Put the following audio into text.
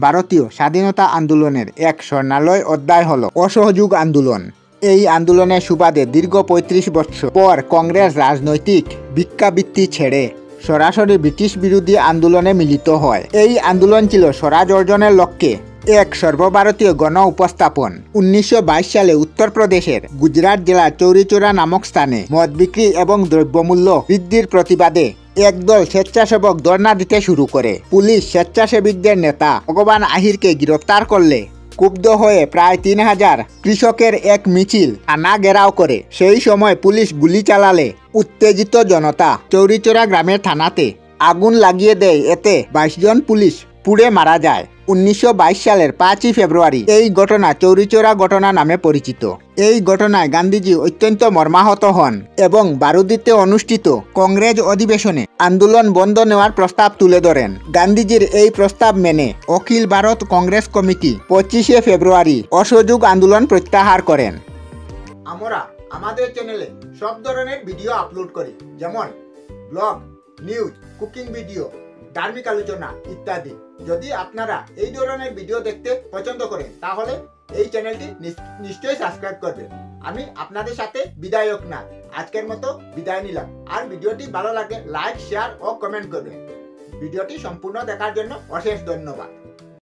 ভারতীয় স্বাধীনতা আন্দোলনের এক স্বর্ণালয় অধ্যায় হল অসহযোগ আন্দোলন। এই আন্দোলনের সুবাদে দীর্ঘ ৩৫ বছর পর কংগ্রেস রাজনৈতিক ভিক্ষাবৃত্তি ছেড়ে সরাসরি ব্রিটিশ বিরোধী আন্দোলনে মিলিত হয়। এই আন্দোলন ছিল স্বরাজ অর্জনের লক্ষ্যে এক সর্বভারতীয় গণ উপস্থাপন। 1922 সালে উত্তরপ্রদেশের গুজরাট জেলার চৌরিচৌরা নামক স্থানে মদ বিক্রি এবং দ্রব্যমূল্য বৃদ্ধির প্রতিবাদে একদল স্বেচ্ছাসেবক ধর্ণা দিতে শুরু করে। পুলিশ স্বেচ্ছাসেবকদের নেতা ভগবান আহিরকে গ্রেফতার করলে ক্ষুব্ধ হয়ে প্রায় 3000 কৃষকের এক মিছিল থানা ঘেরাও করে। সেই সময় পুলিশ গুলি চালালে উত্তেজিত জনতা চৌরিচৌরা গ্রামের থানাতে আগুন লাগিয়ে দেয়। এতে 22 জন পুলিশ পুড়ে মারা যায়। 1922 সালের 5ই ফেব্রুয়ারি এই ঘটনা চৌরিচৌরা ঘটনা নামে পরিচিত। এই ঘটনায় গান্ধীজি অত্যন্ত মর্মাহত হন এবং বারুদিতে অনুষ্ঠিত কংগ্রেস অধিবেশনে আন্দোলন বন্ধ নেওয়ার প্রস্তাব তুলে ধরেন। গান্ধীজির এই প্রস্তাব মেনে অখিল ভারত কংগ্রেস কমিটি 25শে ফেব্রুয়ারি অসহযোগ আন্দোলন প্রত্যাহার করেন। আমরা আমাদের চ্যানেলে সব ধরনের ভিডিও আপলোড করি, যেমন ব্লগ, নিউজ, কুকিং ভিডিও, ধার্মিক আলোচনা ইত্যাদি। যদি আপনারা এই ধরনের ভিডিও দেখতে পছন্দ করেন তাহলে এই চ্যানেলটি নিশ্চয়ই সাবস্ক্রাইব করবেন। আমি আপনাদের সাথে বিদায়ক না, আজকের মতো বিদায় নিলাম। আর ভিডিওটি ভালো লাগে লাইক, শেয়ার ও কমেন্ট করবেন। ভিডিওটি সম্পূর্ণ দেখার জন্য অশেষ ধন্যবাদ।